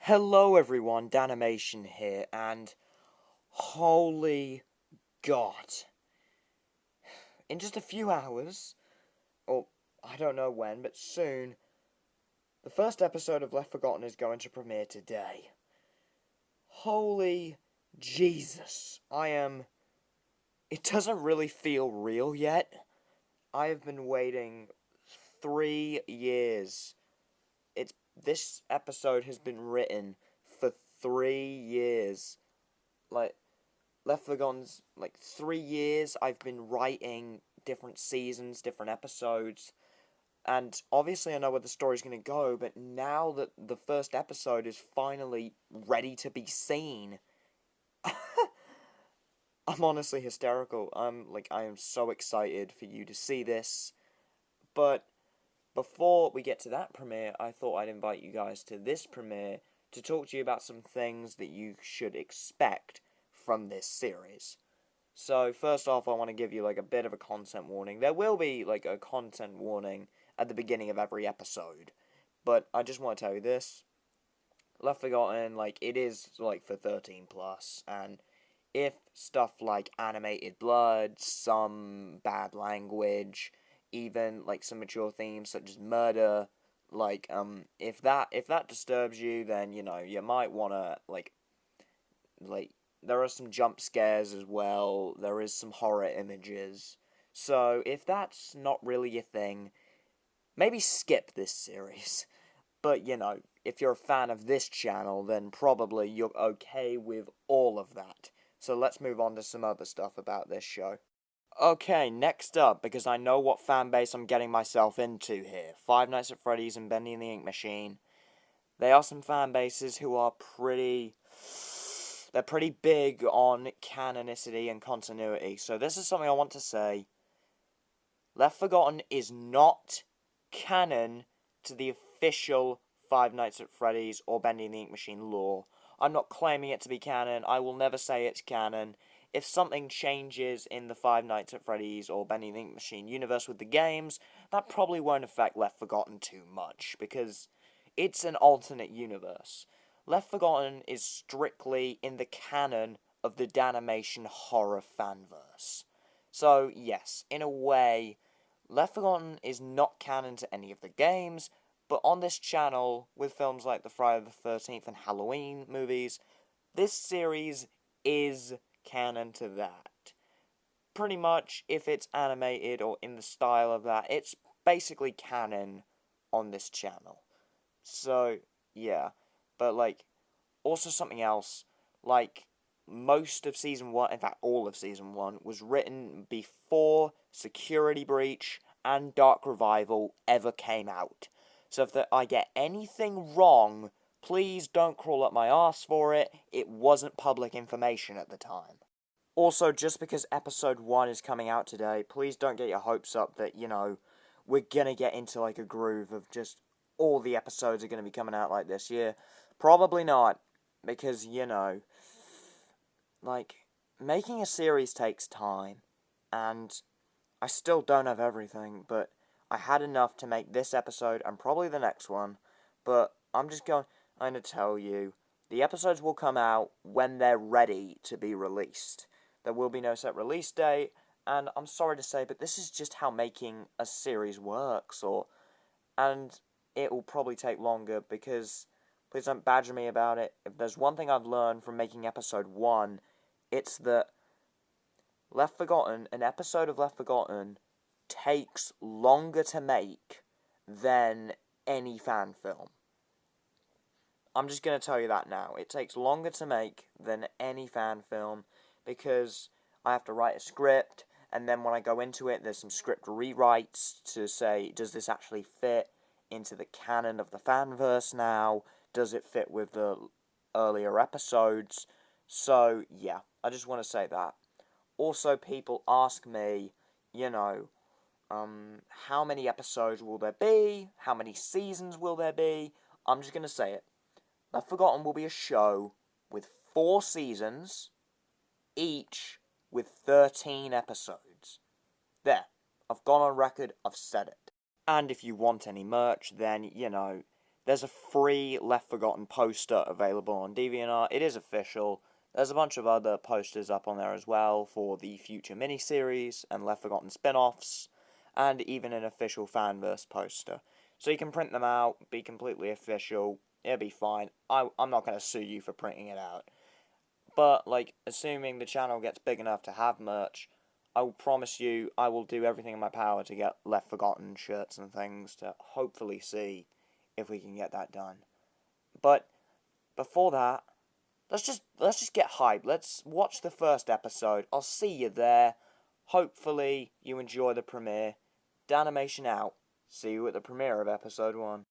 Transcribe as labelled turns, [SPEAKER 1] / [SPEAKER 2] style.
[SPEAKER 1] Hello everyone, Danimation here, and holy god. In just a few hours, or I don't know when, but soon, the first episode of Left Forgotten is going to premiere today. Holy Jesus. It doesn't really feel real yet. I have been waiting 3 years. This episode has been written for 3 years. Like, Left Forgotten's 3 years. I've been writing different seasons, different episodes, and obviously I know where the story's going to go, but now that the first episode is finally ready to be seen, I'm honestly hysterical. I am so excited for you to see this. But before we get to that premiere, I thought I'd invite you guys to this premiere to talk to you about some things that you should expect from this series. So, first off, I want to give you, a bit of a content warning. There will be, a content warning at the beginning of every episode. But I just want to tell you this. Left Forgotten, it is, for 13 plus. And if stuff like animated blood, some bad language, even, some mature themes such as murder, if that disturbs you, then, you might want to, there are some jump scares as well. There is some horror images. So if that's not really your thing, maybe skip this series. But if you're a fan of this channel, then probably you're okay with all of that. So let's move on to some other stuff about this show. Okay, next up, because I know what fanbase I'm getting myself into here. Five Nights at Freddy's and Bendy and the Ink Machine. They are some fan bases who are they're pretty big on canonicity and continuity. So this is something I want to say. Left Forgotten is not canon to the official Five Nights at Freddy's or Bendy and the Ink Machine lore. I'm not claiming it to be canon. I will never say it's canon. If something changes in the Five Nights at Freddy's or Bendy and the Ink Machine universe with the games, that probably won't affect Left Forgotten too much, because it's an alternate universe. Left Forgotten is strictly in the canon of the Danimation horror fanverse. So, yes, in a way, Left Forgotten is not canon to any of the games, but on this channel, with films like the Friday the 13th and Halloween movies, this series is canon to that. Pretty much, if it's animated or in the style of that, it's basically canon on this channel. So, yeah. But, also something else, most of Season 1, in fact, all of Season 1, was written before Security Breach and Dark Revival ever came out. So if I get anything wrong, please don't crawl up my arse for it. It wasn't public information at the time. Also, just because Episode 1 is coming out today, please don't get your hopes up that, we're gonna get into, a groove of just all the episodes are gonna be coming out like this year. Probably not, because, making a series takes time, and I still don't have everything, but I had enough to make this episode and probably the next one, but I'm to tell you, the episodes will come out when they're ready to be released. There will be no set release date, and I'm sorry to say, but this is just how making a series works, and it will probably take longer, because, please don't badger me about it, if there's one thing I've learned from making episode 1, it's that an episode of Left Forgotten takes longer to make than any fan film. I'm just going to tell you that now. It takes longer to make than any fan film, because I have to write a script, and then when I go into it, there's some script rewrites to say, does this actually fit into the canon of the fanverse now? Does it fit with the earlier episodes? So, yeah, I just want to say that. Also, people ask me, how many episodes will there be? How many seasons will there be? I'm just going to say it. Left Forgotten will be a show with 4 seasons, each with 13 episodes. There, I've gone on record, I've said it. And if you want any merch, then, there's a free Left Forgotten poster available on DeviantArt. It is official. There's a bunch of other posters up on there as well for the future miniseries and Left Forgotten spin-offs, and even an official Fanverse poster. So you can print them out, be completely official, it'll be fine. I'm not going to sue you for printing it out. But, like, assuming the channel gets big enough to have merch, I will promise you I will do everything in my power to get Left Forgotten shirts and things to hopefully see if we can get that done. But before that, let's just get hyped. Let's watch the first episode. I'll see you there. Hopefully you enjoy the premiere. Danimation out. See you at the premiere of episode 1.